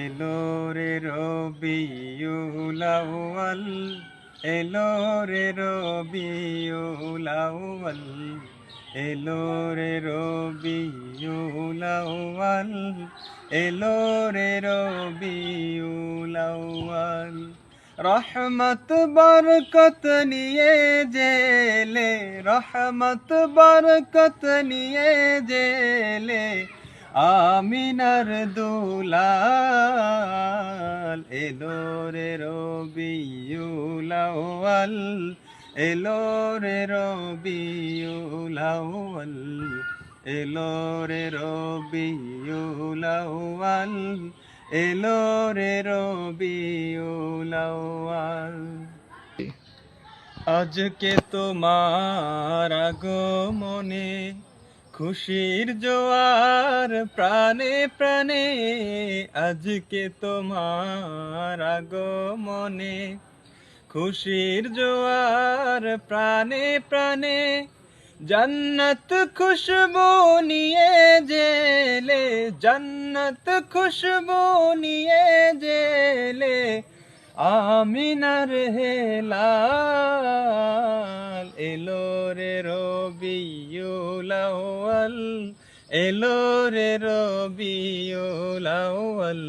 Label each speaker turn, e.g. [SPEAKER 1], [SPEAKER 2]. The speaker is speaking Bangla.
[SPEAKER 1] এলো রে রবিউল আউয়াল, এলো রে রবিউল আউয়াল, এলো রে রবিউল আউয়াল, এলো রে রবিউল আউয়াল। রহমত বরকত নিয়ে জেলে, রহমত বরকত নিয়ে জেলে, আমিনার দুলাল। এলো রে রবিউল আউয়াল, এলো রে রবিউল আউয়াল, এলো রে রবিউল আউয়াল, এলো রে রবিউল আউয়াল। আজকে তোমার আগমনে খুশির জোয়ার প্রাণে প্রাণে, আজকে তোমার আগমনে খুশির জোয়ার প্রাণে প্রাণে, জান্নাত খুশবু নিয়ে জেলে, জান্নাত খুশবু নিয়ে জেলে, আমিনার হেলাল। এলো রে রবিউল আউয়াল, এলো রে রবিউল আউয়াল।